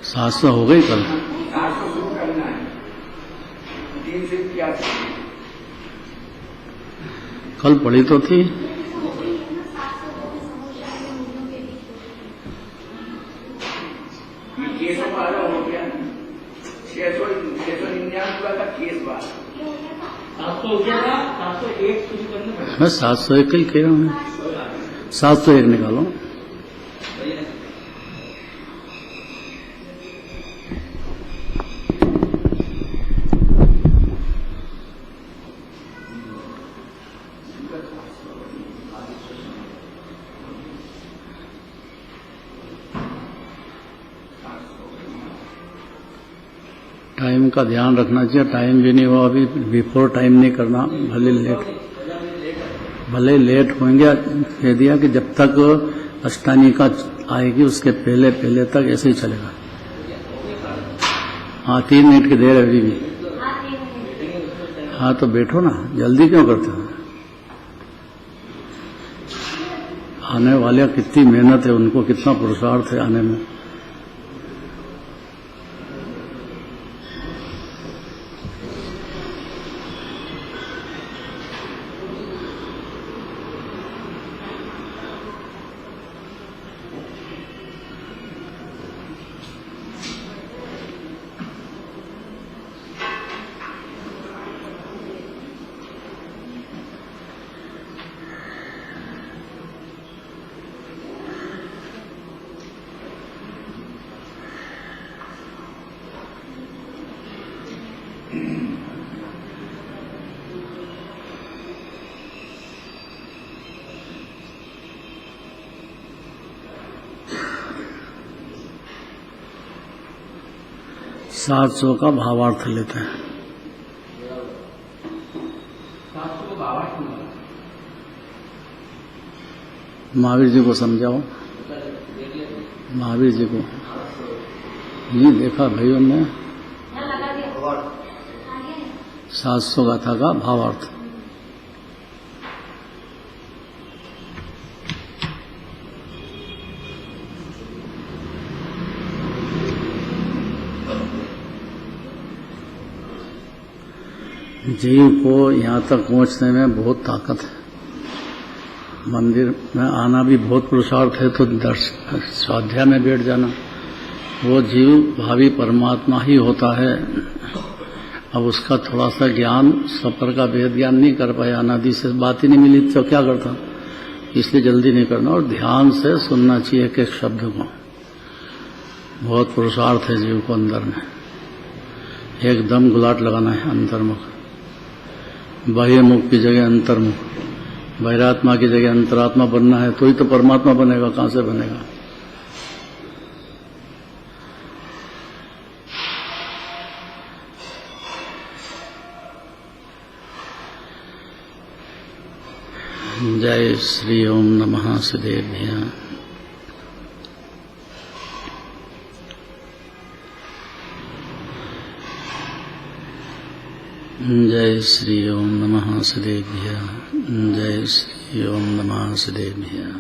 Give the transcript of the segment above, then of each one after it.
700 हो गई कल। 700 शुरू करना है, 3 से क्या कल पढ़ी तो थी। केस वाला हो गया, 699 का केस बात 700 हो गया था, 701 शुरू करना पड़ेगा। मैं 701 ही कह रहा हूँ। 701 निकालो। टाइम का ध्यान रखना चाहिए। टाइम भी नहीं हुआ अभी, बिफोर टाइम नहीं करना। भले लेट होंगे। कह दिया कि जब तक अष्टानी का आएगी उसके पहले पहले तक ऐसे ही चलेगा। हाँ 3 मिनट की देर है अभी भी। हाँ तो बैठो ना, जल्दी क्यों करते हो? आने वाले कितनी मेहनत है, उनको कितना पुरुषार्थ है आने में। सात सौ का भावार्थ लेते हैं। 700 को भावार्थ मिला। महावीर जी को समझाओ। महावीर जी को नहीं देखा भाइयों ने। 700 गाथा का भावार्थ। जीव को यहाँ तक पहुँचने में बहुत ताकत है। मंदिर में आना भी बहुत पुरुषार्थ है, तो स्वाध्याय में बैठ जाना। वो जीव भावी परमात्मा ही होता है। अब उसका थोड़ा सा ज्ञान, सफर का भेद ज्ञान नहीं कर पाया, अनादि से बात ही नहीं मिली तो क्या करता। इसलिए जल्दी नहीं करना और ध्यान से सुनना चाहिए एक एक शब्द को। बहुत पुरुषार्थ है जीव को अंदर में। एकदम गुलाट लगाना है अंतर्मुख। बाह्यमुख की जगह अंतर्मुख, बहिरात्मा की जगह अंतरात्मा बनना है, तो ही तो परमात्मा बनेगा। कहां से बनेगा? जय श्री ओम नमः सिद्धेभ्यः। जय श्री ओम नमः सिद्धेभ्यः। जय श्री ओम नमः सिद्धेभ्यः।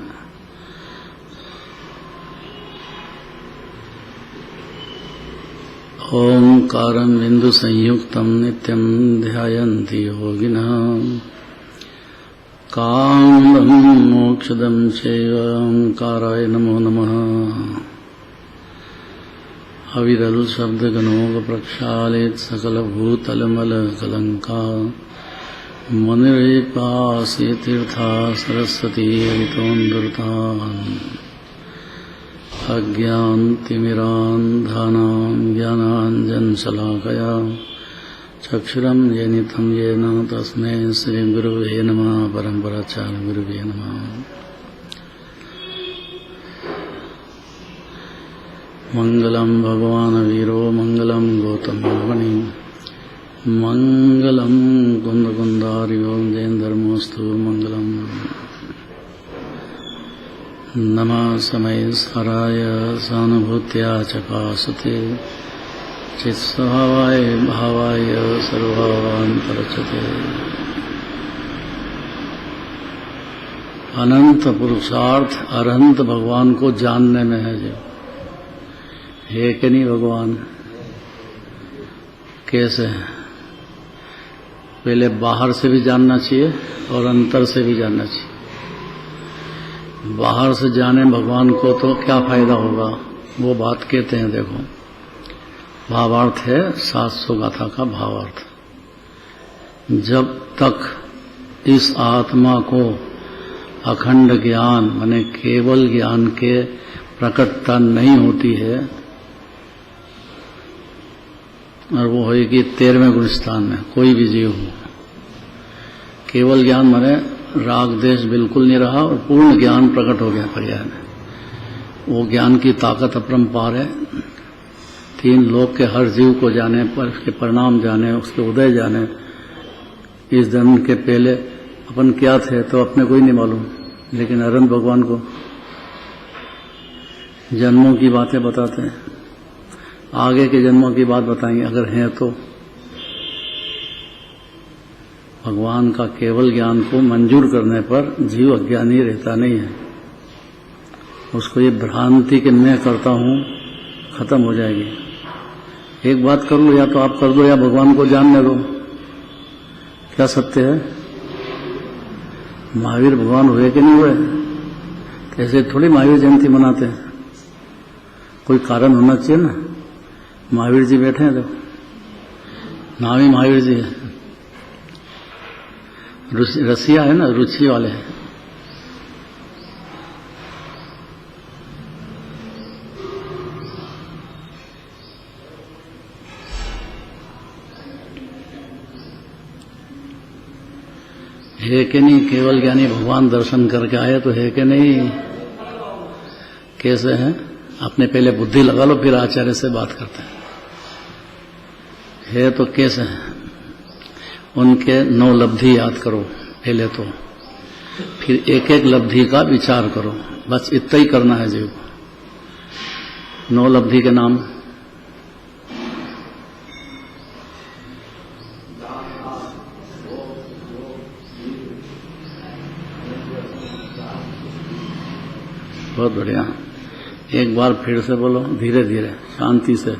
ओंकारं बिंदु संयुक्तं नित्यं ध्यायन्ति योगिनः। कामं मोक्षदं चैव ओंकाराय नमो नमः। अविरल शब्द गणोग प्रक्षालित सकल भूतलमल कलंका। मुनिपासी तीर्था सरस्वती हरितोन्दृता। अज्ञानतिमिरान्धानां ज्ञानाञ्जनशलाकया चक्षुरं येनितं येन तस्मै श्रीगुरुवे नमः। परम्पराचार्य गुरुवे नमः। मंगलम भगवान वीरो मंगलम गौतमो मणि मंगलम कुंद कुंदारियो जैनधर्मोस्तु मंगलम। नमः समयस्वराय सानुभूत्या चकासते चित्स्वभावाय भावाय सर्वभावान्तरचते। अनंत पुरुषार्थ अरहंत भगवान को जानने में है। जो है कि नहीं भगवान? कैसे? पहले बाहर से भी जानना चाहिए और अंतर से भी जानना चाहिए। बाहर से जाने भगवान को तो क्या फायदा होगा, वो बात कहते हैं। देखो, भावार्थ है 700 गाथा का भावार्थ। जब तक इस आत्मा को अखंड ज्ञान माने केवल ज्ञान के प्रकटता नहीं होती है, और वो होगी 13वें गुण स्थान में, कोई भी जीव हो। केवल ज्ञान माने राग देश बिल्कुल नहीं रहा और पूर्ण ज्ञान प्रकट हो गया पर्याय में। वो ज्ञान की ताकत अपरंपार है। 3 लोक के हर जीव को जाने, पर उसके परिणाम जाने, उसके उदय जाने। इस जन्म के पहले अपन क्या थे तो अपने को ही नहीं मालूम, लेकिन अनंत भगवान को जन्मों की बातें बताते हैं। आगे के जन्मों की बात बताएंगे अगर हैं तो। भगवान का केवल ज्ञान को मंजूर करने पर जीव अज्ञानी रहता नहीं है। उसको ये भ्रांति कि मैं करता हूं खत्म हो जाएगी। एक बात करूं, या तो आप कर दो या भगवान को जानने दो। क्या सत्य है? महावीर भगवान हुए कि नहीं हुए? कैसे थोड़ी महावीर जयंती मनाते हैं, कोई कारण होना चाहिए ना। महावीर जी बैठे हैं, तो नाम ही महावीर जी है। रसिया है ना, रुचि वाले हैं। है कि नहीं? केवल ज्ञानी भगवान दर्शन करके आए तो है कि नहीं? कैसे हैं? अपने पहले बुद्धि लगा लो, फिर आचार्य से बात करते हैं। है तो कैसे हैं? उनके 9 लब्धि याद करो पहले तो, फिर एक एक लब्धि का विचार करो। बस इतना ही करना है जीव को। 9 लब्धि के नाम। बहुत बढ़िया। एक बार फिर से बोलो, धीरे धीरे, शांति से।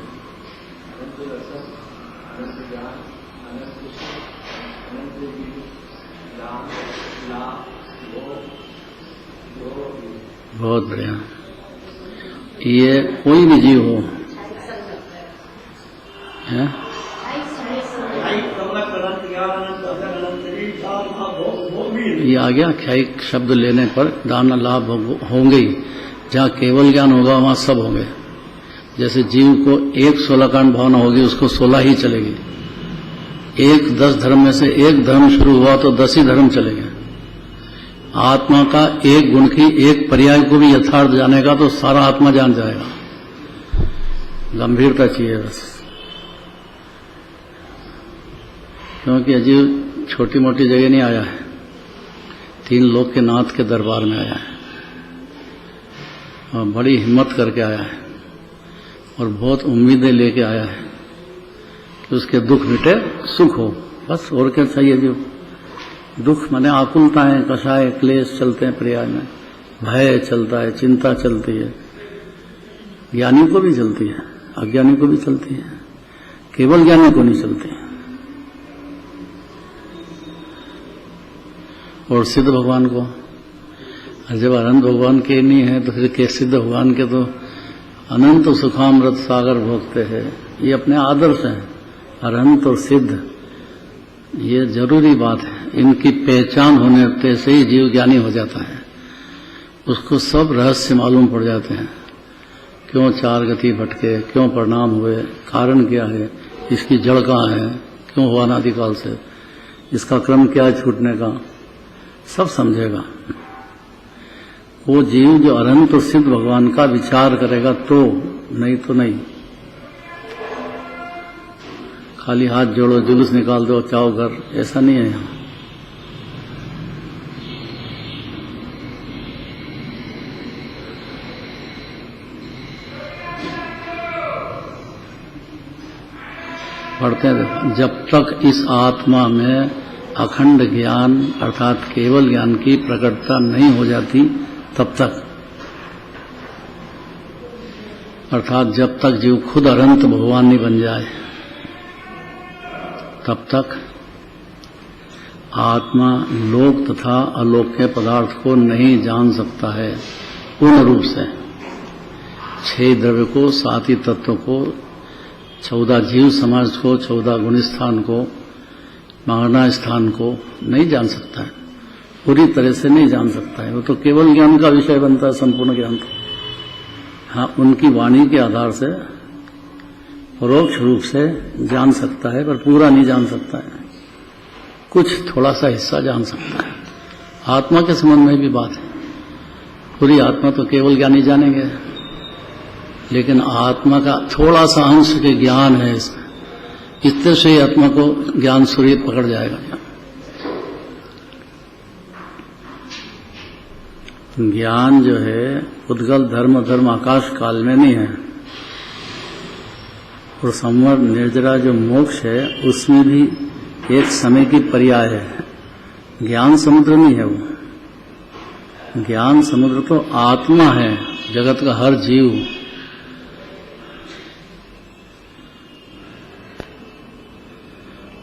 बहुत बढ़िया। ये कोई भी जीव हो है? ये आ गया। ख्यायिक शब्द लेने पर दान लाभ होंगे ही। जहाँ केवल ज्ञान होगा वहाँ सब होंगे। जैसे जीव को एक 16 कांड भावना होगी, उसको 16 ही चलेगी। एक 10 धर्म में से एक धर्म शुरू हुआ तो 10 ही धर्म चलेंगे। आत्मा का एक गुण की एक पर्याय को भी यथार्थ जानेगा तो सारा आत्मा जान जाएगा। गंभीरता चाहिए बस, क्योंकि अजीब छोटी मोटी जगह नहीं आया है। 3 लोक के नाथ के दरबार में आया है और बड़ी हिम्मत करके आया है और बहुत उम्मीदें लेके आया है कि उसके दुख मिटे, सुख हो। बस और क्या चाहिए? जो दुख माने आकुलताएं, कषाय, क्लेश चलते हैं पर्याय में, भय चलता है, चिंता चलती है। ज्ञानी को भी चलती है, अज्ञानी को भी चलती है, केवल ज्ञानी को नहीं चलती। और सिद्ध भगवान को, जब अनंत भगवान के नहीं है तो फिर के सिद्ध भगवान के तो अनंत सुखामृत सागर भोगते हैं। ये अपने आदर्श हैं, अनंत और सिद्ध। ये जरूरी बात है। इनकी पहचान होने से ही जीव ज्ञानी हो जाता है। उसको सब रहस्य मालूम पड़ जाते हैं। क्यों 4 गति भटके, क्यों परिणाम हुए, कारण क्या है, इसकी जड़ कहाँ है, क्यों हुआ अनादिकाल से, इसका क्रम क्या है छूटने का, सब समझेगा। वो जीव जो अनंत और सिद्ध भगवान का विचार करेगा तो, नहीं तो नहीं। खाली हाथ जोड़ो, जुलूस निकाल दो, चाहो घर, ऐसा नहीं है यहाँ। पढ़ते हैं, जब तक इस आत्मा में अखंड ज्ञान अर्थात केवल ज्ञान की प्रकटता नहीं हो जाती तब तक अर्थात जब तक जीव खुद अनंत भगवान नहीं बन जाए तब तक आत्मा लोक तथा अलोक के पदार्थ को नहीं जान सकता है पूर्ण रूप से। 6 द्रव्य को, 7 ही तत्वों को, 14 जीव समाज को, 14 गुण स्थान को, मागना स्थान को नहीं जान सकता है, पूरी तरह से नहीं जान सकता है। वो तो केवल ज्ञान का विषय बनता है, संपूर्ण ज्ञान। हाँ, उनकी वाणी के आधार से परोक्ष रूप से जान सकता है, पर पूरा नहीं जान सकता है, कुछ थोड़ा सा हिस्सा जान सकता है। आत्मा के संबंध में भी बात है, पूरी आत्मा तो केवल ज्ञानी जानेंगे, लेकिन आत्मा का थोड़ा सा अंश के ज्ञान है इसमें, इतने से ही आत्मा को ज्ञान सूर्य पकड़ जाएगा। ज्ञान जो है उद्गल धर्म आकाश काल में नहीं है, और संवर निर्जरा जो मोक्ष है उसमें भी एक समय की पर्याय है। ज्ञान समुद्र नहीं है वो, ज्ञान समुद्र तो आत्मा है, जगत का हर जीव।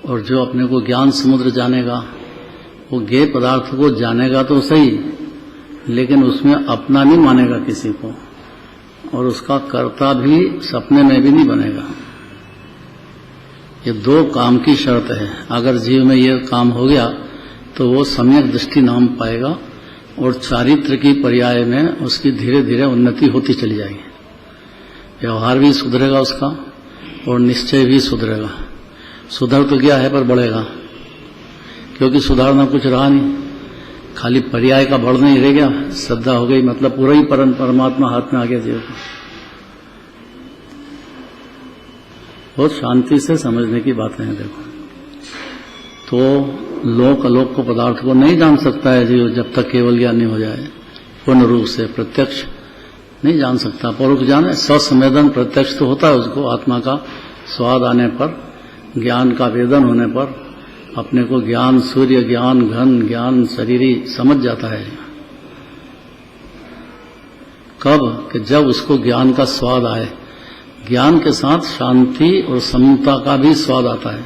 और जो अपने को ज्ञान समुद्र जानेगा वो ज्ञेय पदार्थ को जानेगा तो सही, लेकिन उसमें अपना नहीं मानेगा किसी को, और उसका कर्ता भी सपने में भी नहीं बनेगा। ये 2 काम की शर्त है। अगर जीव में ये काम हो गया तो वो सम्यक दृष्टि नाम पाएगा, और चारित्र की पर्याय में उसकी धीरे धीरे उन्नति होती चली जाएगी। व्यवहार भी सुधरेगा उसका, और निश्चय भी सुधरेगा। सुधर तो गया है पर बढ़ेगा, क्योंकि सुधारना कुछ रहा नहीं, खाली पर्याय का बढ़ना ही रह गया। श्रद्धा हो गई मतलब पूरा ही परमात्मा हाथ में आ गया जीव को। बहुत शांति से समझने की बातें हैं। देखो, तो लोक अलोक को पदार्थ को नहीं जान सकता है जीव जब तक केवल ज्ञान नहीं हो जाए पूर्ण रूप से। प्रत्यक्ष नहीं जान सकता, परोक्ष जाने ससंवेदन प्रत्यक्ष तो होता है उसको। आत्मा का स्वाद आने पर, ज्ञान का वेदन होने पर अपने को ज्ञान सूर्य, ज्ञान घन, ज्ञान शरीरी समझ जाता है। कब? कि जब उसको ज्ञान का स्वाद आए। ज्ञान के साथ शांति और समता का भी स्वाद आता है,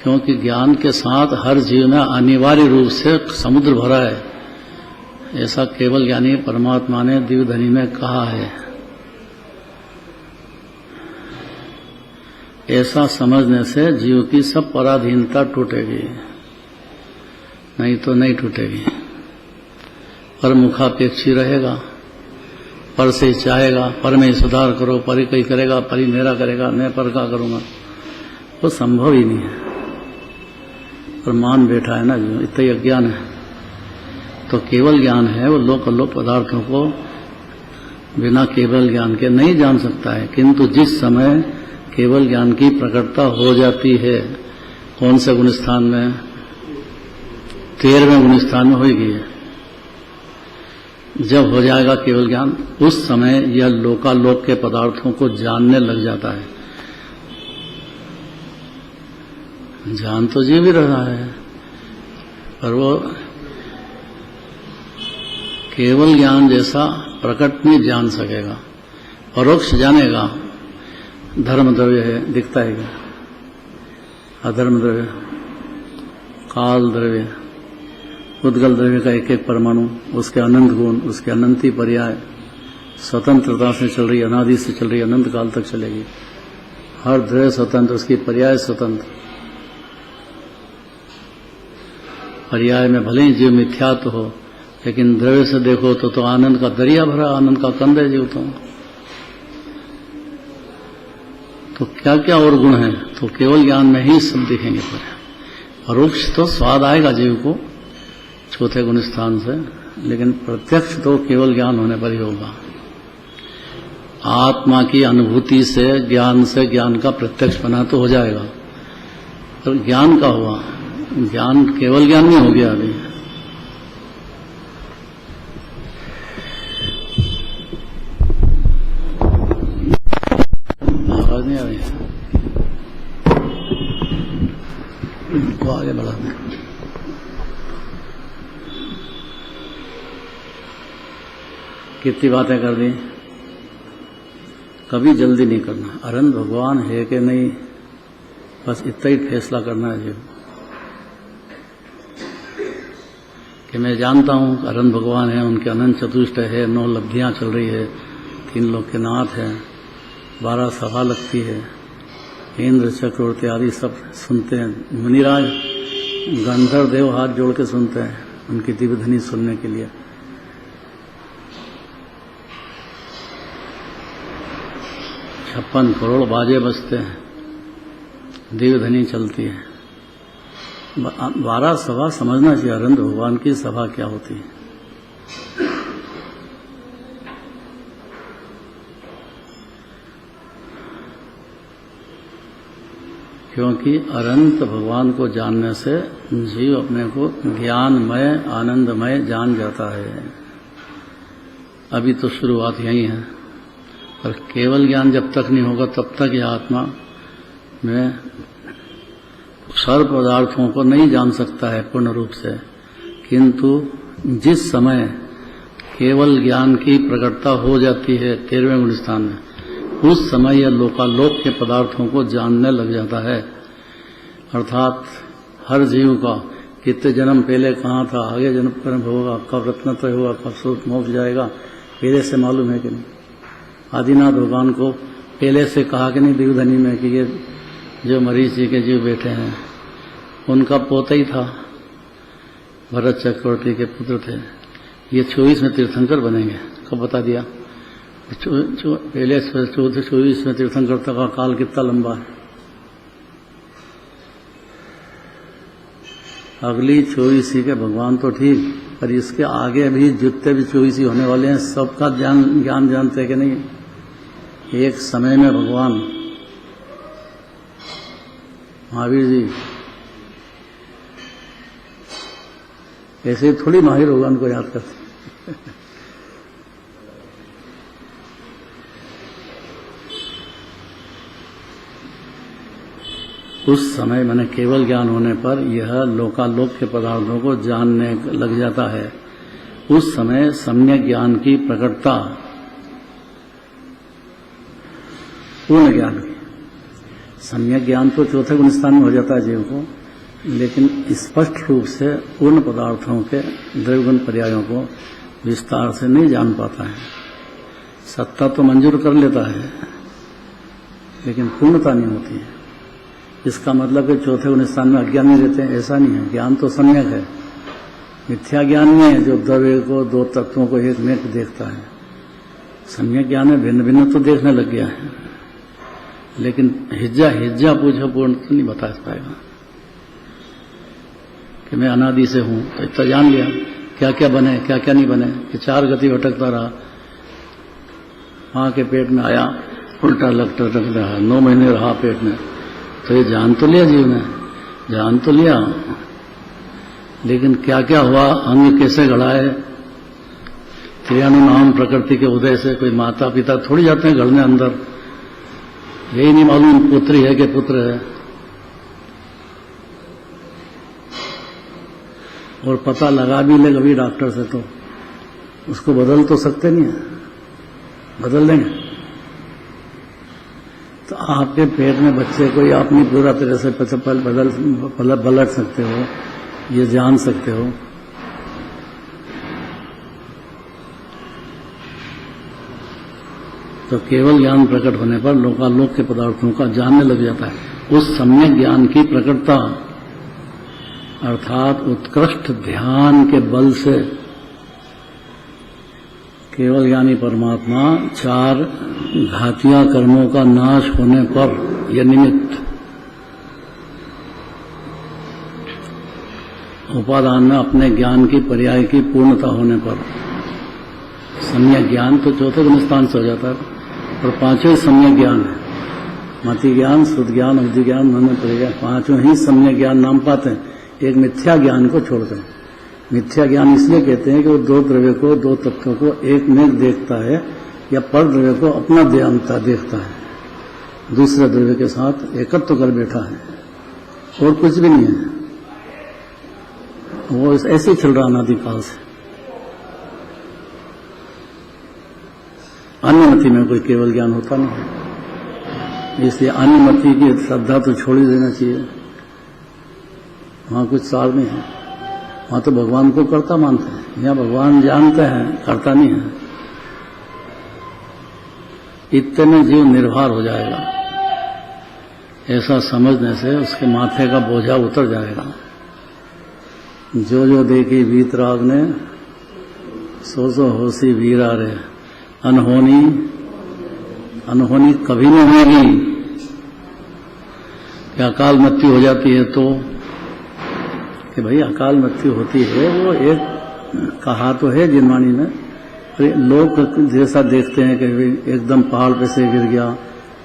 क्योंकि ज्ञान के साथ हर जीव में अनिवार्य रूप से समुद्र भरा है। ऐसा केवल ज्ञानी परमात्मा ने दिव्यधनी में कहा है। ऐसा समझने से जीव की सब पराधीनता टूटेगी, नहीं तो नहीं टूटेगी। पर मुखापेक्षी रहेगा, पर से चाहेगा, पर में सुधार करो, पर ही कोई करेगा, पर ही मेरा करेगा, मैं पर का करूंगा, वो संभव ही नहीं है। पर मान बैठा है ना जीव, इतना ही अज्ञान है। तो केवल ज्ञान है वो लोक अलोक पदार्थों को बिना केवल ज्ञान के नहीं जान सकता है। किंतु जिस समय केवल ज्ञान की प्रकटता हो जाती है, कौन से गुण स्थान में? 13वें गुण स्थान में होगी। जब हो जाएगा केवल ज्ञान, उस समय यह लोकालोक के पदार्थों को जानने लग जाता है। जान तो जी भी रहा है, पर वो केवल ज्ञान जैसा प्रकट नहीं जान सकेगा। परोक्ष जानेगा। धर्म द्रव्य है, दिखता है क्या? अधर्म द्रव्य, काल द्रव्य, उद्गल द्रव्य का एक एक परमाणु, उसके अनंत गुण, उसके अनंती पर्याय, स्वतंत्रता से चल रही, अनादि से चल रही, अनंत काल तक चलेगी। हर द्रव्य स्वतंत्र, उसकी पर्याय स्वतंत्र। पर्याय में भले ही जीव मिथ्यात्व हो, लेकिन द्रव्य से देखो तो आनंद का दरिया भरा, आनंद का कंद है जीव। तो क्या क्या और गुण हैं? तो केवल ज्ञान में ही सब दिखेंगे। पर परोक्ष तो स्वाद आएगा जीव को चौथे गुण स्थान से, लेकिन प्रत्यक्ष तो केवल ज्ञान होने पर ही होगा। आत्मा की अनुभूति से ज्ञान का प्रत्यक्ष बना तो हो जाएगा, तो ज्ञान का हुआ। ज्ञान केवल ज्ञान नहीं हो गया अभी। आवाज नहीं आ रही, तो आगे बढ़ा दें। कितनी बातें कर दी? कभी जल्दी नहीं करना। अनंत भगवान है कि नहीं, बस इतना ही फैसला करना है जीव कि मैं जानता हूँ अनंत भगवान है, उनके अनंत चतुष्ट है, 9 लब्धियाँ चल रही है, 3 लोक के नाथ है, 12 सभा लगती है, इंद्र चक्रवर्ती आदि सब सुनते हैं। मुनिराज गंधर्व देव हाथ जोड़ के सुनते हैं उनकी दिव्य ध्वनि सुनने के लिए। छप्पन करोड़ बाजे बजते हैं, दिव्य ध्वनि चलती है। 12 सभा समझना चाहिए अनंत भगवान की सभा क्या होती है। क्योंकि अनंत भगवान को जानने से जीव अपने को ज्ञानमय आनंदमय जान जाता है। अभी तो शुरुआत यही है, पर केवल ज्ञान जब तक नहीं होगा तब तक यह आत्मा में सर्व पदार्थों को नहीं जान सकता है पूर्ण रूप से। किंतु जिस समय केवल ज्ञान की प्रकटता हो जाती है 13वें गुण स्थान में, उस समय यह लोकालोक के पदार्थों को जानने लग जाता है। अर्थात हर जीव का कितने जन्म पहले कहाँ था, आगे जन्म कर्म होगा, कब रत्नत्रय होगा, कब सूत मोक्ष जाएगा, पहले से मालूम है कि नहीं। आदिनाथ भगवान को पहले से कहा कि नहीं दिव्य ध्वनि में कि ये जो मरीज जी के जीव बैठे हैं उनका पोता ही था, भरत चक्रवर्ती के पुत्र थे। ये 24 में तीर्थंकर बनेंगे, कब बता दिया। पहले 24 में तीर्थंकर तक का काल कितना लंबा है। अगली 24 के भगवान तो ठीक, पर इसके आगे भी जितने भी 24 होने वाले हैं सबका ज्ञान जानते हैं कि नहीं। एक समय में भगवान महावीर जी ऐसे ही थोड़ी माहिर भगवान को याद करते। उस समय मैंने केवल ज्ञान होने पर यह लोकालोक के पदार्थों को जानने लग जाता है। उस समय सम्यक ज्ञान की प्रकटता पूर्ण ज्ञान की। सम्यक ज्ञान तो चौथे गुण स्थान में हो जाता है जीव को, लेकिन स्पष्ट रूप से पूर्ण पदार्थों के द्रव्यगुण पर्यायों को विस्तार से नहीं जान पाता है। सत्ता तो मंजूर कर लेता है, लेकिन पूर्णता नहीं होती है। इसका मतलब कि चौथे गुण स्थान में अज्ञानी रहते हैं, ऐसा नहीं है। ज्ञान तो सम्यक है, मिथ्या ज्ञान नहीं है जो द्रव्य को, 2 तत्वों को एक में देखता है। सम्यक ज्ञान में भिन्न भिन्न तो देखने लग गया है, लेकिन हिज्जा पूछो पूर्ण तो नहीं बता पाएगा कि मैं अनादि से हूं। तो इतना जान लिया क्या क्या बने क्या क्या नहीं बने, कि 4 गति भटकता रहा, मां के पेट में आया, उल्टा लगता रहा, 9 महीने रहा पेट में। तो ये जान तो लिया जीव ने, जान तो लिया, लेकिन क्या क्या हुआ, अंग कैसे गढ़ा है, त्रियाणु नाम प्रकृति के उदय से कोई माता पिता थोड़ी जाते हैं गढ़ने अंदर। यही नहीं मालूम पुत्री है कि पुत्र है, और पता लगा भी ले कभी डॉक्टर से तो उसको बदल तो सकते नहीं है, बदल देंगे। तो आपके पेट में बच्चे को आप नहीं पूरा तरह से पलट सकते हो, ये जान सकते हो। तो केवल ज्ञान प्रकट होने पर लोकालोक के पदार्थों का जानने लग जाता है। उस सम्यक ज्ञान की प्रकटता अर्थात उत्कृष्ट ध्यान के बल से केवल ज्ञानी परमात्मा 4 घातिया कर्मों का नाश होने पर यह निमित्त उपादान में अपने ज्ञान की पर्याय की पूर्णता होने पर सम्यक ज्ञान तो चौथे गुण स्थान से हो जाता है, और 5वें सम्यक ज्ञान है। मति ज्ञान, शुद्ध ज्ञान, अवधि ज्ञान, मन परिज्ञान, 5वें ही सम्यक ज्ञान नाम पाते हैं। एक मिथ्या ज्ञान को छोड़ते हैं। मिथ्या ज्ञान इसलिए कहते हैं कि वो 2 द्रव्य को, 2 तत्वों को एक में देखता है, या पर द्रव्य को अपना देवता देखता है, दूसरे द्रव्य के साथ एकत्व कर बैठा है, और कुछ भी नहीं है। वो ऐसे ही चल रहा अनादिकाल से। अन्य अनुमति में कोई केवल ज्ञान होता नहीं है। इसलिए अनुमति की श्रद्धा तो छोड़ ही देना चाहिए। वहां कुछ सार नहीं है। वहां तो भगवान को कर्ता मानते हैं, यहाँ भगवान जानते हैं, कर्ता नहीं है। इतने में जीव निर्भर हो जाएगा। ऐसा समझने से उसके माथे का बोझा उतर जाएगा। जो जो देखी वीतराग ने, सो सो होशी वीरा रे। अनहोनी अनहोनी कभी नहीं होगी। कि अकाल मृत्यु हो जाती है तो कि भाई अकाल मृत्यु होती है, वो एक कहा तो है जिनवाणी में। लोग जैसा देखते हैं कि एकदम पहाड़ पे से गिर गया,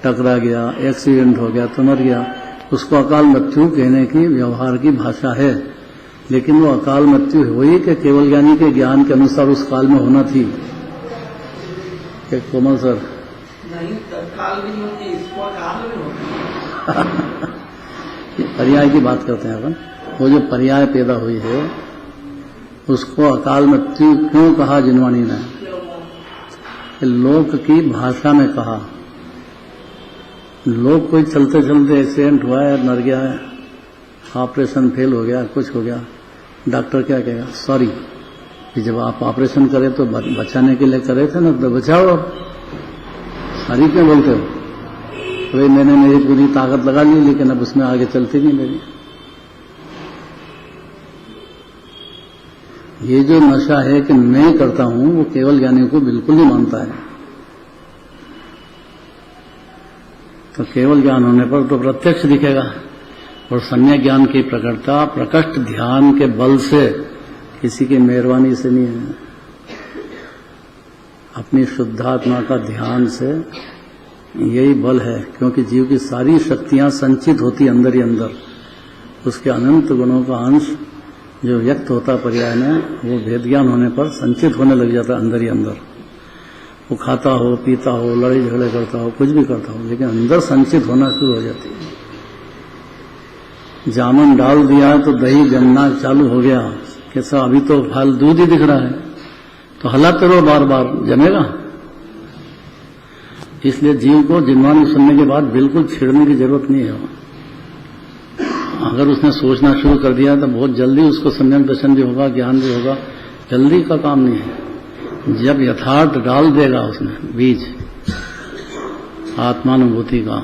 टकरा गया, एक्सीडेंट हो गया तो मर गया, उसको अकाल मृत्यु कहने की व्यवहार की भाषा है। लेकिन वो अकाल मृत्यु हुई कि केवल ज्ञानी के ज्ञान के अनुसार उस काल में होना थी। कोमल सर नहीं, तत्काल भी नहीं होती, इसको काल में होती। पर्याय की बात करते हैं अपन। वो जो पर्याय पैदा हुई है उसको अकाल मृत्यु क्यों कहा जिनवाणी ने? लोक की भाषा में कहा। लोग कोई चलते चलते एक्सीडेंट हुआ है, मर गया है, ऑपरेशन फेल हो गया, कुछ हो गया, डॉक्टर क्या कहेगा? सॉरी। कि जब आप ऑपरेशन करें तो बचाने के लिए करे थे ना, तो बचाओ। सॉरी क्यों बोलते हो? भाई मैंने मेरी पूरी ताकत लगा ली, लेकिन अब उसमें आगे चलती नहीं मेरी। ये जो नशा है कि मैं करता हूं, वो केवल ज्ञानी को बिल्कुल नहीं मानता है। तो केवल ज्ञान होने पर तो प्रत्यक्ष दिखेगा। और सम्यक ज्ञान की प्रकटता प्रकट ध्यान के बल से, किसी की मेहरबानी से नहीं है, अपनी शुद्धात्मा का ध्यान से यही बल है। क्योंकि जीव की सारी शक्तियां संचित होती अंदर ही अंदर। उसके अनंत गुणों का अंश जो व्यक्त होता पर्याय में, वो भेद ज्ञान होने पर संचित होने लग जाता अंदर ही अंदर। वो खाता हो, पीता हो, लड़ाई झगड़े करता हो, कुछ भी करता हो, लेकिन अंदर संचित होना शुरू हो जाती है। जामुन डाल दिया तो दही जमना चालू हो गया। कैसा? अभी तो फल दूध ही दिख रहा है, तो हलाते रहो, बार बार जमेगा। इसलिए जीव को जिनवाणी सुनने के बाद बिल्कुल छिड़ने की जरूरत नहीं है। अगर उसने सोचना शुरू कर दिया तो बहुत जल्दी उसको सम्यक दर्शन भी होगा, ज्ञान भी होगा। जल्दी का काम नहीं है। जब यथार्थ डाल देगा उसने बीज आत्मानुभूति का,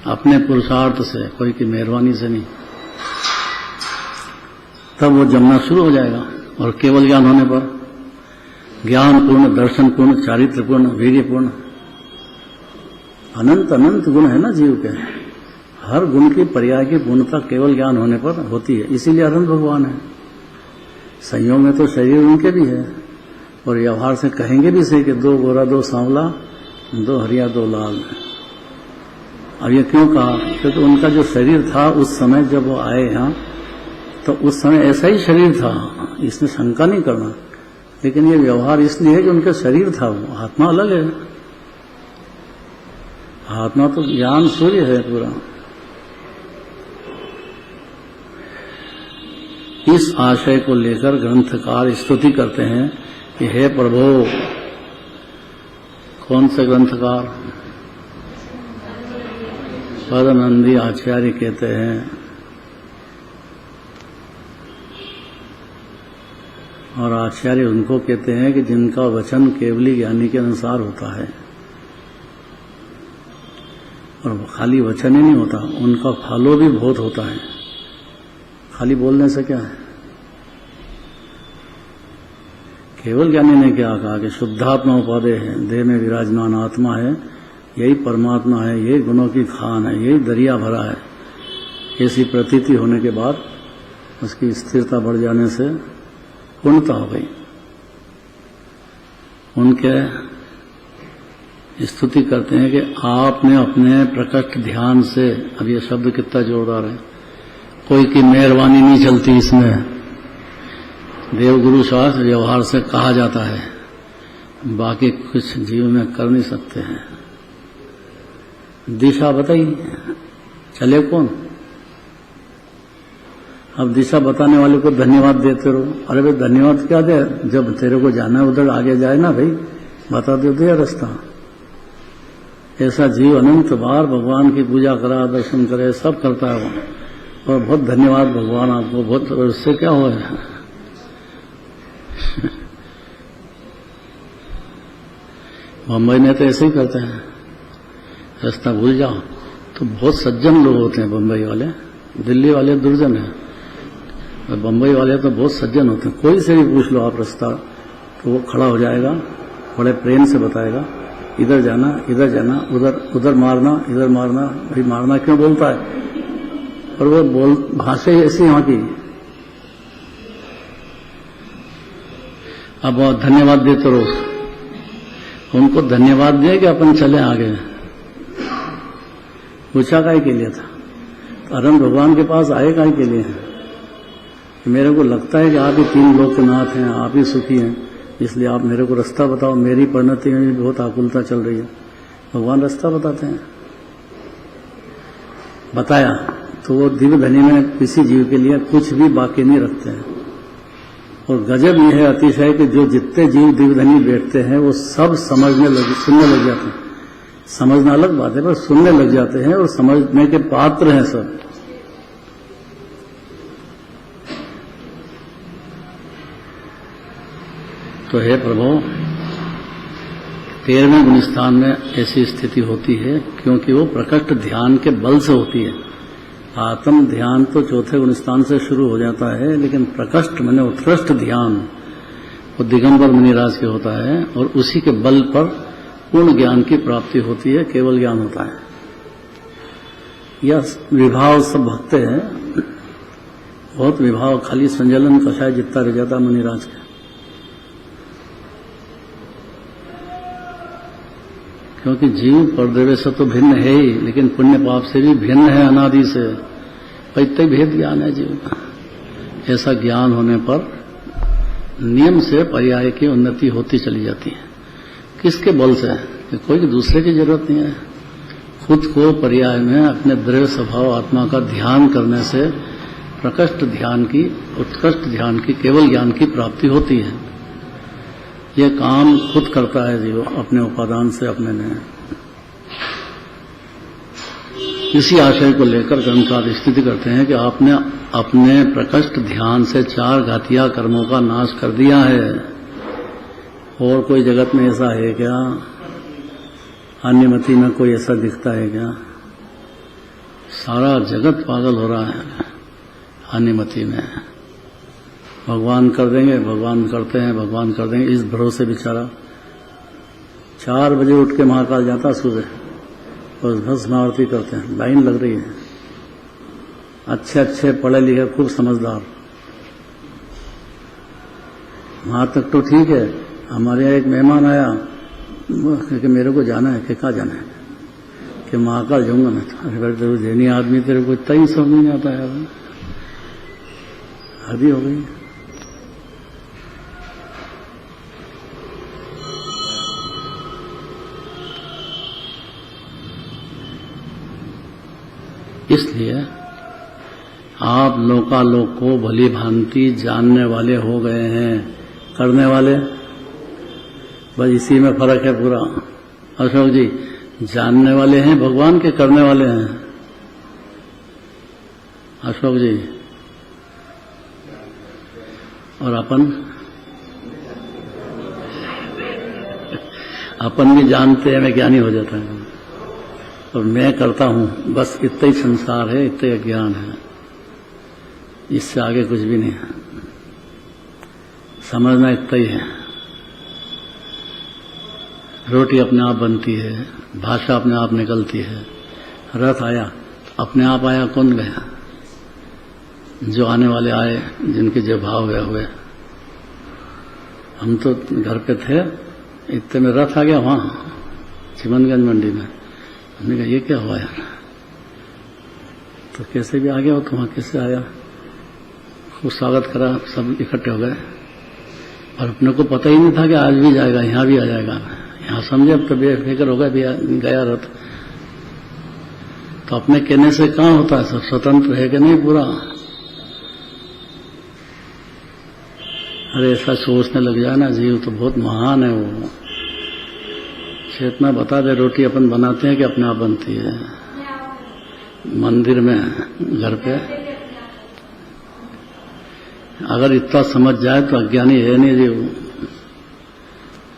अपने पुरुषार्थ से, कोई की मेहरबानी से नहीं, तब वो जमना शुरू हो जाएगा। और केवल ज्ञान होने पर ज्ञान पूर्ण, दर्शन पूर्ण, चारित्र पूर्ण, वीर्य पूर्ण, अनंत अनंत गुण है ना जीव के। हर गुण की पर्याय की पूर्णता केवल ज्ञान होने पर होती है। इसीलिए अनंत भगवान है। संयोग में तो शरीर उनके भी है, और व्यवहार से कहेंगे भी से कि दो गोरा दो सांवला, दो हरिया दो लाल। अब ये क्यों कहा? क्योंकि उनका जो शरीर था उस समय जब वो आए यहाँ, तो उस समय ऐसा ही शरीर था, इसमें शंका नहीं करना। लेकिन ये व्यवहार इसलिए है कि उनका शरीर था, वो आत्मा अलग है। आत्मा तो ज्ञान सूर्य है पूरा। इस आशय को लेकर ग्रंथकार स्तुति करते हैं कि हे प्रभु। कौन से ग्रंथकार? पदनंदी आचार्य कहते हैं, और आचार्य उनको कहते हैं कि जिनका वचन केवली ज्ञानी के अनुसार होता है। और खाली वचन ही नहीं होता, उनका फलो भी बहुत होता है। खाली बोलने से क्या है? केवल ज्ञानी ने क्या कहा कि शुद्धात्मा उपादेय है, देह में विराजमान आत्मा है, यही परमात्मा है, यही गुणों की खान है, यही दरिया भरा है। ऐसी प्रतीति होने के बाद उसकी स्थिरता बढ़ जाने से पूर्णता हो गई। उनके स्तुति करते हैं कि आपने अपने प्रकट ध्यान से, अब ये शब्द कितना जोरदार है, कोई की मेहरबानी नहीं चलती इसमें। देवगुरु शास्त्र व्यवहार से कहा जाता है, बाकी कुछ जीव में कर नहीं सकते हैं। दिशा बताइए, चले कौन? अब दिशा बताने वाले को धन्यवाद देते रहो। अरे भाई धन्यवाद क्या दे, जब तेरे को जाना है उधर आगे जाए ना भाई, बता दे रास्ता। ऐसा जीव अनंत बार भगवान की पूजा करा, दर्शन करे, सब करता है वो। और बहुत धन्यवाद भगवान आपको, बहुत। उससे क्या हुआ है? मुंबई में तो ऐसे ही करते हैं, रास्ता भूल जाओ। तो बहुत सज्जन लोग होते हैं बम्बई वाले, दिल्ली वाले दुर्जन हैं, और बम्बई वाले तो बहुत सज्जन होते हैं। कोई से भी पूछ लो आप रास्ता, तो वो खड़ा हो जाएगा, बड़े प्रेम से बताएगा, इधर जाना, इधर जाना, उधर मारना, इधर मारना। भाई मारना क्यों बोलता है? और वो भाषा ही ऐसी यहाँ की। अब धन्यवाद देते रहो उनको, धन्यवाद दिए कि अपन चले आगे। पूछा काहे के लिए था? अरन भगवान के पास आए काहे के लिए? मेरे को लगता है कि आप ही तीन लोक के नाथ हैं, आप ही सुखी हैं, इसलिए आप मेरे को रास्ता बताओ। मेरी परिणति में भी बहुत आकुलता चल रही है। भगवान रास्ता बताते हैं। बताया तो वो दिव्य धनी में किसी जीव के लिए कुछ भी बाकी नहीं रखते हैं। और गजब यह है अतिशय कि जो जितने जीव दिव्य धनी बैठते हैं वो सब सुनने लग जाते हैं। समझना अलग बात है, पर सुनने लग जाते हैं और समझने के पात्र हैं सब। तो हे प्रभु, 13वें गुणस्थान में ऐसी स्थिति होती है क्योंकि वो प्रकट ध्यान के बल से होती है। आत्म ध्यान तो चौथे गुणस्थान से शुरू हो जाता है, लेकिन प्रकट माने उत्कृष्ट ध्यान वो दिगंबर मुनिराज के होता है, और उसी के बल पर पूर्ण ज्ञान की प्राप्ति होती है, केवल ज्ञान होता है। यह विभाव सब भगते हैं, बहुत विभाव, खाली संजलन कषाय जितना रह जाता मुनिराज के। क्योंकि जीव परदेवे से तो भिन्न है ही, लेकिन पुण्य पाप से भी भिन्न है अनादि से। इतना भेद ज्ञान है जीव का। ऐसा ज्ञान होने पर नियम से पर्याय की उन्नति होती चली जाती है। किसके बल से? कि कोई दूसरे की जरूरत नहीं है। खुद को पर्याय में अपने दृढ़ स्वभाव आत्मा का ध्यान करने से प्रकृष्ट ध्यान की, उत्कृष्ट ध्यान की, केवल ज्ञान की प्राप्ति होती है। ये काम खुद करता है जीव अपने उपादान से, अपने ने। इसी आशय को लेकर ग्रंथकार स्थिति करते हैं कि आपने अपने प्रकृष्ट ध्यान से 4 घातिया कर्मों का नाश कर दिया है। और कोई जगत में ऐसा है क्या? अन्यमति में कोई ऐसा दिखता है क्या? सारा जगत पागल हो रहा है अन्यमति में। भगवान कर देंगे, भगवान करते हैं, भगवान कर देंगे, इस भरोसे बेचारा 4 बजे उठ के महाकाल जाता सुबह, और भस्म आरती करते हैं। लाइन लग रही है, अच्छे अच्छे पढ़े लिखे खूब समझदार। वहां तक तो ठीक है। हमारे यहाँ एक मेहमान आया, क्योंकि मेरे को जाना है। कि कहाँ जाना है? कि महाकाल जाऊंगा मैं। तो अरे भाई तेरे जैनी आदमी, तेरे को इतना ही समझ नहीं आता है, हदी हो गई। इसलिए आप लोकालोक को भली भांति जानने वाले हो गए हैं। करने वाले बस इसी में फर्क है पूरा। अशोक जी, जानने वाले हैं भगवान के, करने वाले हैं अशोक जी। और अपन भी जानते हैं, मैं ज्ञानी हो जाता है। और मैं करता हूं, बस इतना ही संसार है, इतना ही ज्ञान है, इससे आगे कुछ भी नहीं है। समझना इतना ही है। रोटी अपने आप बनती है, भाषा अपने आप निकलती है। रथ आया, अपने आप आया, कौन गया? जो आने वाले आए, जिनके जो भाव गए हुए। हम तो घर पे थे, इतने में रथ आ गया वहां चिमनगंज मंडी में। हमने कहा ये क्या हुआ यार? तो कैसे भी आ गया हो, तो वहां कैसे आया? खूब स्वागत करा, सब इकट्ठे हो गए। और अपने को पता ही नहीं था कि आज भी जाएगा, यहाँ भी आ जाएगा। यहाँ समझे अब तो बेफिक्र हो गया रथ। तो अपने कहने से कहाँ होता है? सब स्वतंत्र है कि नहीं पूरा? अरे ऐसा सोचने लग जाए ना जीव, तो बहुत महान है वो। चेतना बता दे, रोटी अपन बनाते हैं कि अपने आप बनती है? मंदिर में, घर पे। अगर इतना समझ जाए तो अज्ञानी है नहीं जी।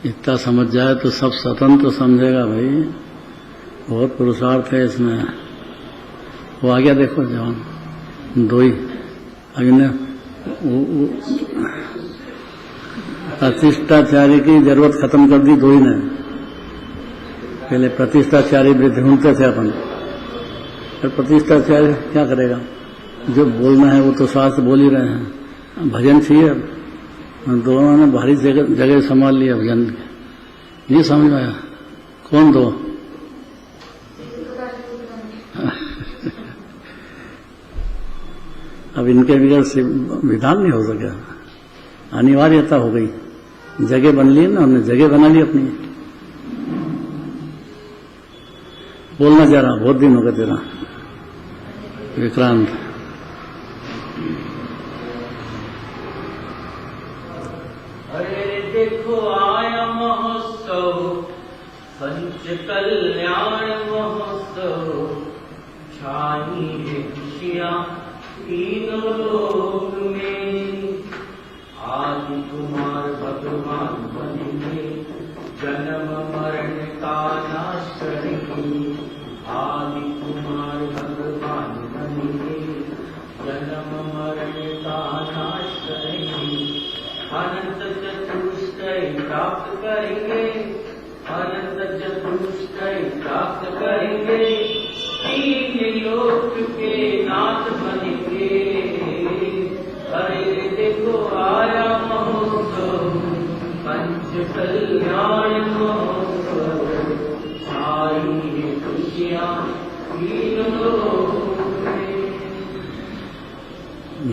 इतना समझ जाए तो सब स्वतंत्र समझेगा भाई। बहुत पुरुषार्थ है इसमें। वो आ गया देखो जवान, दो ही अभी ने प्रतिष्ठाचार्य की जरूरत खत्म कर दी, दो ही ने। पहले प्रतिष्ठाचार्य भी ढूंढते थे अपन, फिर प्रतिष्ठाचार्य क्या करेगा? जो बोलना है वो तो शास्त्र बोल ही रहे हैं। भजन चाहिए। दोनों ने भारी जगह संभाल लिया भजन के। नहीं समझ में आया कौन दो? अब इनके बगैर विधान नहीं हो सका, अनिवार्यता हो गई। जगह बन ली ना, हमने जगह बना ली अपनी। बोलना जा रहा, बहुत दिन हो गए तेरा विक्रांत। अरे देखो आया महोत्सव, पंच कल्याण महोत्सव, छाई है खुशियाँ तीनों लोक में। आदि कुमार भगवान बनेंगे, जन्म मरण का नाश करेंगे। आदि कुमार भगवान बनेंगे, जन्म मरण का नाश करेंगे। अनंत चतुष्टय प्राप्त करेंगे, अनंत चतुष्टय प्राप्त करेंगे। तीन लोक के नाथ बनेंगे। अरे देखो आया महोत्सव, पंच कल्याण महोत्सव, छाई है खुशियाँ तीनों लोक में।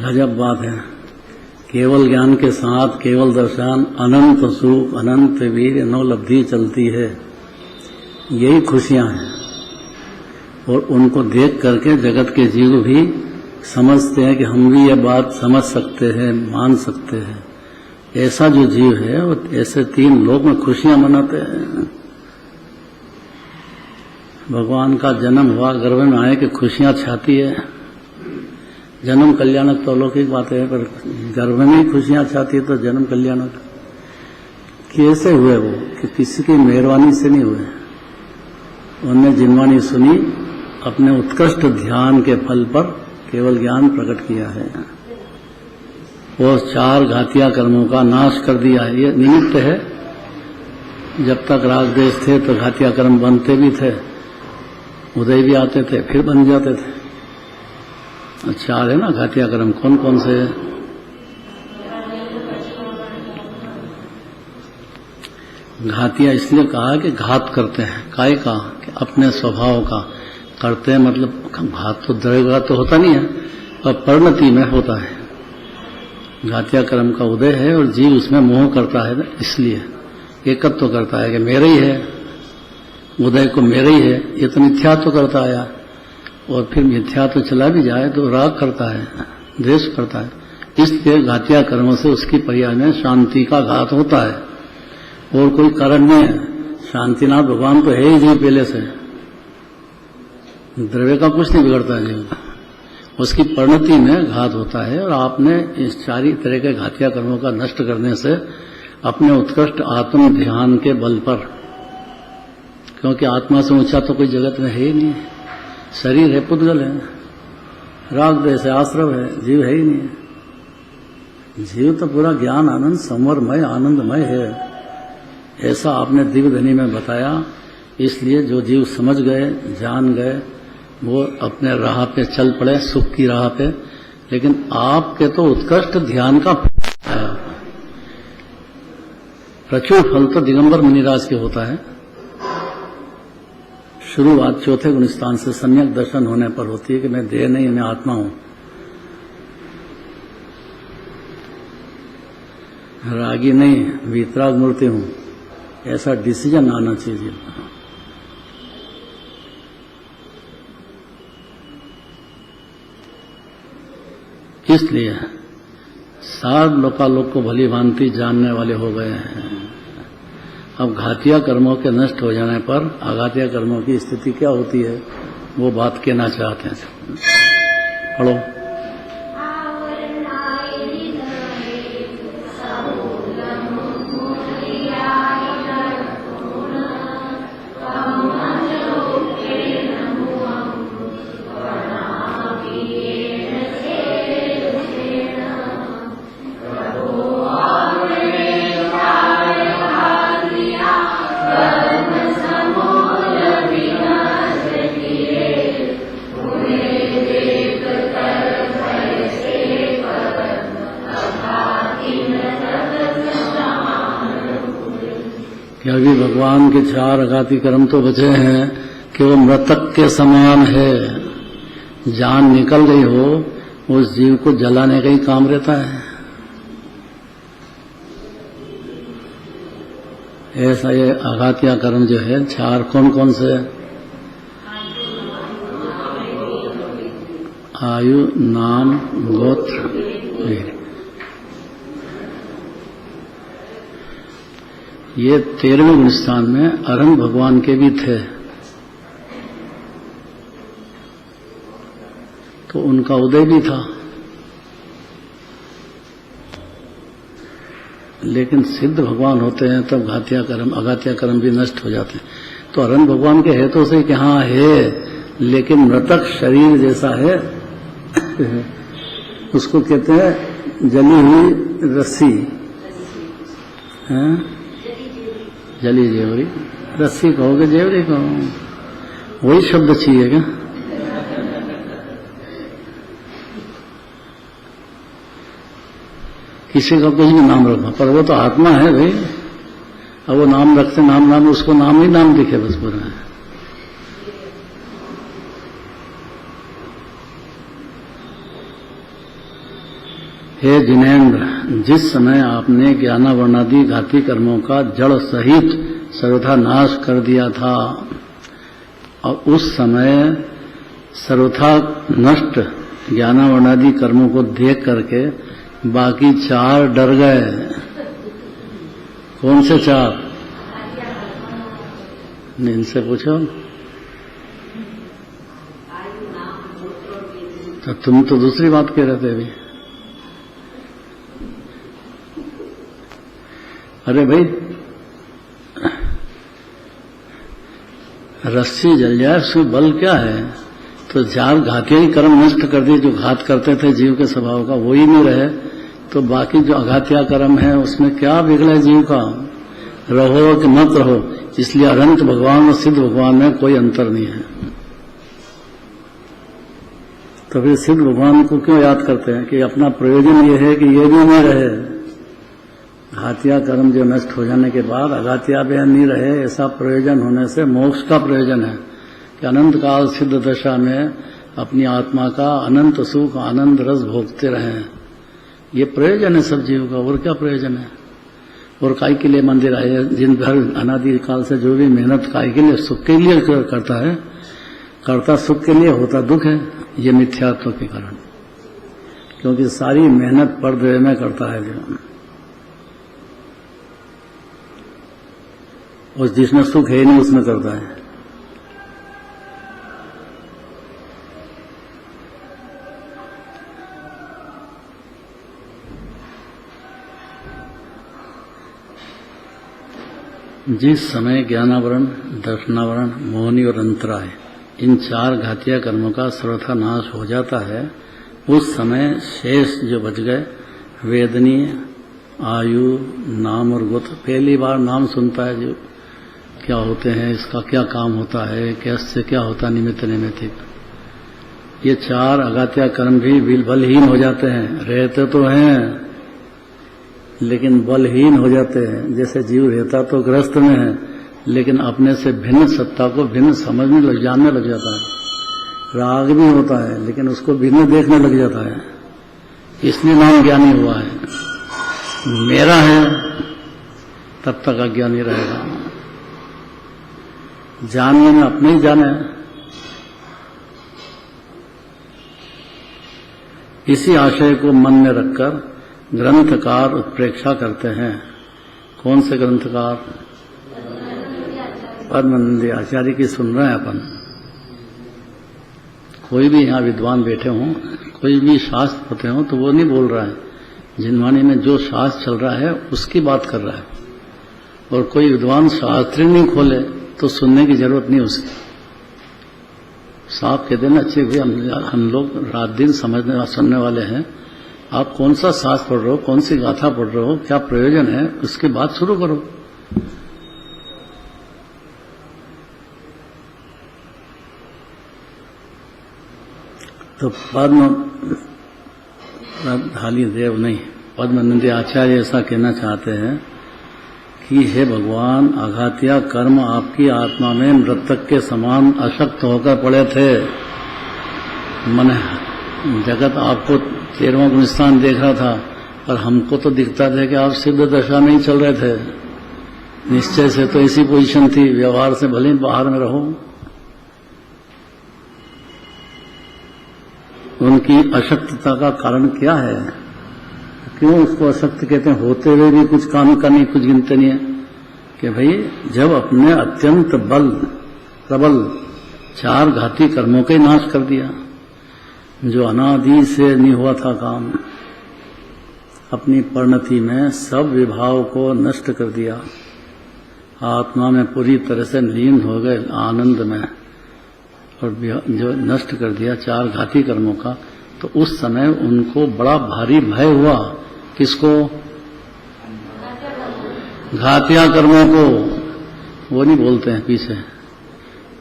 गजब बात है। केवल ज्ञान के साथ केवल दर्शन, अनंत सुख, अनंत वीर, नौलब्धि चलती है। यही खुशियां हैं। और उनको देख करके जगत के जीव भी समझते हैं कि हम भी ये बात समझ सकते हैं, मान सकते हैं। ऐसा जो जीव है वो ऐसे तीन लोक में खुशियां मनाते हैं। भगवान का जन्म हुआ, गर्भ में आए कि खुशियां छाती है। जन्म कल्याणक तो अलौकिक बात है, पर गर्भ में ही खुशियां छाती है तो जन्म कल्याणक कैसे हुए? वो कि किसी की मेहरबानी से नहीं हुए। उनने जिनवानी सुनी, अपने उत्कृष्ट ध्यान के फल पर केवल ज्ञान प्रकट किया है। वो चार घातिया कर्मों का नाश कर दिया है। ये निमित्त है। जब तक राग देश थे तो घातिया कर्म बनते भी थे, उदय भी आते थे, फिर बन जाते थे। चार है ना घातिया कर्म, कौन कौन से? घातिया इसलिए कहा कि घात करते हैं। काय का? कि अपने स्वभाव का करते हैं। मतलब घात तो द्रव्य तो होता नहीं है, पर परिणति में होता है। घातिया कर्म का उदय है और जीव उसमें मोह करता है। इसलिए एकत्व तो करता है कि मेरे ही है, उदय को मेरे ही है। ये तो मिथ्या तो करता आया, और फिर मिथ्या तो चला भी जाए तो राग करता है, द्वेष करता है। इसलिए घातिया कर्मों से उसकी पर्याय में शांति का घात होता है। और कोई कारण नहीं है। शांतिनाथ भगवान तो है ही जीव पहले से। द्रव्य का कुछ नहीं बिगड़ता है जीव, उसकी परिणति में घात होता है। और आपने इस चारी तरह के घातिया कर्मों का नष्ट करने से अपने उत्कृष्ट आत्म ध्यान के बल पर, क्योंकि आत्मा से ऊंचा तो कोई जगत में है ही नहीं। शरीर है, पुद्गल है, राग देश है, आश्रव है, जीव है ही नहीं। जीव तो पूरा ज्ञान आनंद संवरमय आनंदमय है। ऐसा आपने दिव्यधनी में बताया। इसलिए जो जीव समझ गए, जान गए, वो अपने राह पे चल पड़े, सुख की राह पे। लेकिन आपके तो उत्कृष्ट ध्यान का प्रचुर फल तो दिगंबर मुनिराज के होता है। शुरुआत चौथे गुण स्थान से सम्यक दर्शन होने पर होती है कि मैं देह नहीं, मैं आत्मा हूं। रागी नहीं, वीतराग मूर्ति हूं। ऐसा डिसीजन आना चाहिए। इसलिए सार लोकालोक को भली भांति जानने वाले हो गए हैं। अब घातिया कर्मों के नष्ट हो जाने पर आघातिया कर्मों की स्थिति क्या होती है, वो बात कहना चाहते हैं। पढ़ो। कि अभी भगवान के 4 आघाती कर्म तो बचे हैं कि वो मृतक के समान है, जान निकल गई हो उस जीव को जलाने का ही काम रहता है। ऐसा ये आघातिया कर्म जो है 4 कौन कौन से? आयु, नाम, गोत्र। ये 13वें गुणस्थान में अरहंत भगवान के भी थे, तो उनका उदय भी था। लेकिन सिद्ध भगवान होते हैं तब घातिया कर्म आघातिया कर्म भी नष्ट हो जाते हैं। तो अरहंत भगवान के हेतु से कि हाँ है, लेकिन मृतक शरीर जैसा है उसको कहते हैं जली हुई रस्सी, जली जेवरी। रस्सी कहोगे, जेवरी कहो, वही शब्द चाहिए क्या? किसी का कुछ भी नाम रखो, पर वो तो आत्मा है भाई। अब वो नाम रखते नाम उसको नाम ही नाम दिखे बस पूरा है। हे जिनेन्द्र, जिस समय आपने ज्ञानावर्णादि घाती कर्मों का जड़ सहित सर्वथा नाश कर दिया था, और उस समय सर्वथा नष्ट ज्ञानावर्णादि कर्मों को देख करके बाकी 4 डर गए। कौन से 4? इनसे पूछो। तो तुम तो दूसरी बात कह रहे थे अभी। अरे भाई, रस्सी जल जाए उसमें बल क्या है? तो 4 घातिया ही कर्म नष्ट कर दिए जो घात करते थे जीव के स्वभाव का, वो ही नहीं रहे, तो बाकी जो अघातिया कर्म है उसमें क्या बिगड़े जीव का? रहो कि मत रहो। इसलिए अनंत भगवान और सिद्ध भगवान में कोई अंतर नहीं है। तो फिर सिद्ध भगवान को क्यों याद करते हैं? कि अपना प्रयोजन ये है कि ये भी नहीं रहे। घातिया कर्म जो नष्ट हो जाने के बाद अघातिया भी नहीं रहे, ऐसा प्रयोजन होने से मोक्ष का प्रयोजन है कि अनंत काल सिद्ध दशा में अपनी आत्मा का अनंत सुख आनंद रस भोगते रहें। ये प्रयोजन है सब जीव का, और क्या प्रयोजन है? और काय के लिए मंदिर आए? जिन भर अनादि काल से जो भी मेहनत काय के लिए, सुख के लिए करता है, करता सुख के लिए, होता दुख है। ये मिथ्यात्व के कारण, क्योंकि सारी मेहनत परदेह में करता है जो, और जिसमें सुख है नहीं उसमें करता है। जिस समय ज्ञानावरण, दर्शनावरण, मोहनी और अंतराय, इन 4 घातिया कर्मों का सर्वथा नाश हो जाता है, उस समय शेष जो बच गए वेदनीय, आयु, नाम और गोत्र। पहली बार नाम सुनता है जो, क्या होते हैं, इसका क्या काम होता है, कैसे क्या होता निमित्त नैमित्तिक। ये 4 अघातिया कर्म भी बलहीन हो जाते हैं। रहते तो हैं लेकिन बलहीन हो जाते हैं। जैसे जीव रहता तो ग्रस्त में है, लेकिन अपने से भिन्न सत्ता को भिन्न समझने लग जानने लग जाता है। राग भी होता है लेकिन उसको भिन्न देखने लग जाता है, इसलिए नाम ज्ञानी हुआ है। मेरा है तब तक अज्ञानी रहेगा। जानने में अपने ही जाने। इसी आशय को मन में रखकर ग्रंथकार उत्प्रेक्षा करते हैं। कौन से ग्रंथकार? पद्मानंद आचार्य की सुन रहे हैं अपन। कोई भी यहाँ विद्वान बैठे हों, कोई भी शास्त्र पढ़ते हों, तो वो नहीं बोल रहा है, जिनवाणी में जो शास्त्र चल रहा है उसकी बात कर रहा है। और कोई विद्वान शास्त्र नहीं खोले तो सुनने की जरूरत नहीं उसकी। साफ कहते ना, अच्छे भी हम लोग रात दिन समझने सुनने वाले हैं। आप कौन सा शास्त्र पढ़ रहे हो, कौन सी गाथा पढ़ रहे हो, क्या प्रयोजन है, उसकी बात शुरू करो। तो पद्मधाली देव नहीं, पद्मानंद आचार्य ऐसा कहना चाहते हैं कि हे भगवान, आघातिया कर्म आपकी आत्मा में मृतक के समान अशक्त होकर पड़े थे। मन जगत आपको 13वां गुणस्थान देख रहा था, पर हमको तो दिखता था कि आप सिद्ध दशा में ही चल रहे थे। निश्चय से तो ऐसी पोजीशन थी, व्यवहार से भले ही बाहर में रहो। उनकी अशक्तता का कारण क्या है? क्यों उसको अशक्त कहते हैं? होते हुए भी कुछ काम का नहीं, कुछ गिनते नहीं है कि भाई जब अपने अत्यंत प्रबल 4 घाती कर्मों के नाश कर दिया, जो अनादि से नहीं हुआ था काम, अपनी परिणति में सब विभाव को नष्ट कर दिया, आत्मा में पूरी तरह से लीन हो गए आनंद में, और जो नष्ट कर दिया 4 घाती कर्मों का, तो उस समय उनको बड़ा भारी भय हुआ। किसको? घातिया कर्मों को। वो नहीं बोलते हैं पीछे।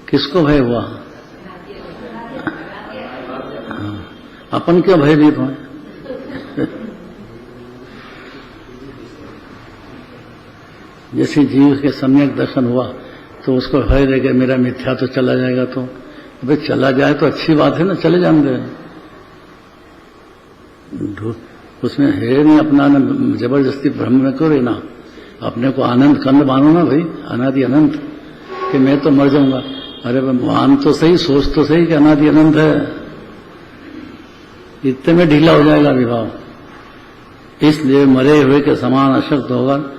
किसको भय हुआ? अपन क्यों भयभीत हो? जैसे जीव के सम्यक दर्शन हुआ तो उसको भय देगा मेरा मिथ्या तो चला जाएगा। तो अबे चला जाए तो अच्छी बात है ना, चले जाएंगे। उसमें है नहीं अपना न जबरदस्ती ब्रह्म में क्यों रहना? अपने को आनंद कंद मानो ना भाई, अनादि अनंत, कि मैं तो मर जाऊंगा। अरे मान तो सही, सोच तो सही कि अनादि अनंत है। इतने में ढीला हो जाएगा विभाव। इसलिए मरे हुए के समान अशक्त होकर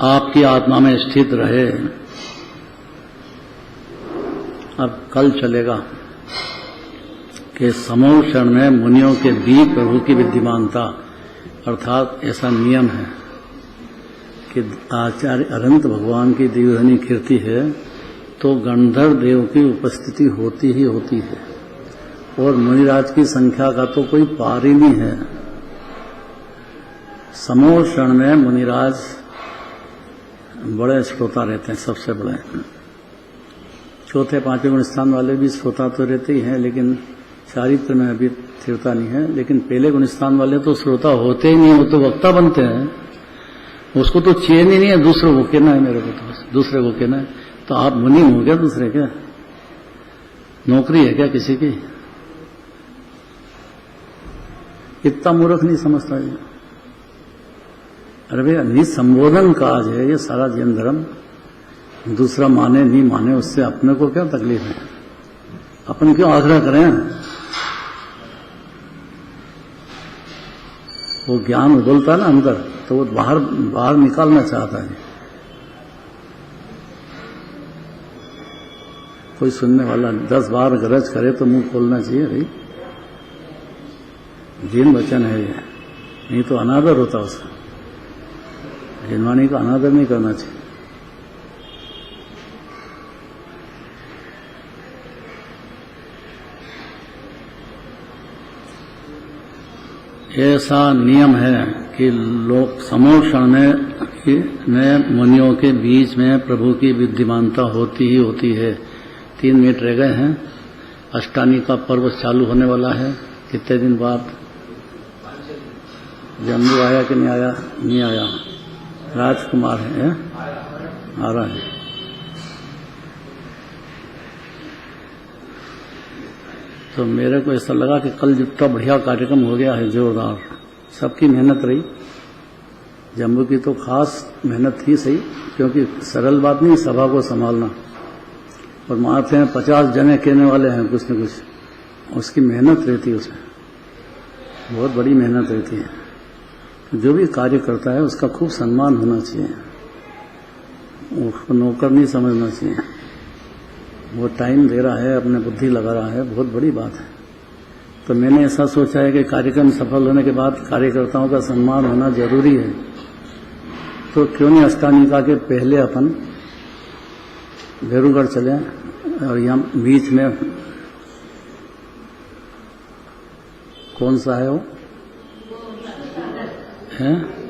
आपकी आत्मा में स्थित रहे। अब कल चलेगा कि समूह क्षण में मुनियों के बीच प्रभु की विद्यमानता, अर्थात ऐसा नियम है कि आचार्य अनंत भगवान की दिव्यधनी कीर्ति है तो गंधर्व देव की उपस्थिति होती ही होती है, और मुनिराज की संख्या का तो कोई पार ही नहीं है। समूह क्षण में मुनिराज बड़े श्रोता रहते हैं, सबसे बड़े। चौथे 5वें गुण स्थान वाले भी श्रोता तो रहते ही हैं, लेकिन चारित्र में अभी स्थिरता नहीं है। लेकिन पहले गुण स्थान वाले तो श्रोता होते ही नहीं, वो तो वक्ता बनते हैं। उसको तो चैन ही नहीं है, दूसरे को कहना है, मेरे को तो दूसरे को कहना है। तो आप मुनि हो क्या? दूसरे क्या नौकरी है क्या किसी की? इतना मूर्ख नहीं समझता ये। अरे भैया, निसंबोधन काज है ये सारा जैन धर्म। दूसरा माने नहीं माने उससे अपने को क्या तकलीफ है? अपन क्यों आग्रह करें? वो ज्ञान उबलता है ना अंदर, तो वो बाहर निकालना चाहता है। कोई सुनने वाला 10 बार गरज करे तो मुंह खोलना चाहिए भाई। जीन वचन है ये, नहीं तो अनादर होता उसका। जिनवाणी का अनादर नहीं करना चाहिए। ऐसा नियम है कि लोग समूह क्षण में मुनियों के बीच में प्रभु की विद्यमानता होती ही होती है। 3 मिनट रह गए हैं। अष्टानी का पर्व चालू होने वाला है कितने दिन बाद। जम्बू आया कि नहीं आया? नहीं आया। राजकुमार है, आ रहा है। तो मेरे को ऐसा लगा कि कल जितना बढ़िया कार्यक्रम हो गया है, जोरदार, सबकी मेहनत रही। जम्बू की तो खास मेहनत थी सही, क्योंकि सरल बात नहीं सभा को संभालना। और मानते हैं 50 जने कहने वाले हैं कुछ न कुछ, उसकी मेहनत रहती है, उसमें बहुत बड़ी मेहनत रहती है। जो भी कार्य करता है उसका खूब सम्मान होना चाहिए, उसको नौकर नहीं समझना चाहिए। वो टाइम दे रहा है, अपने बुद्धि लगा रहा है, बहुत बड़ी बात है। तो मैंने ऐसा सोचा है कि कार्यक्रम सफल होने के बाद कार्यकर्ताओं का सम्मान होना जरूरी है, तो क्यों नहीं अष्टानिका के पहले अपन भेरूगढ़ चलें और यहाँ बीच में कौन सा है वो है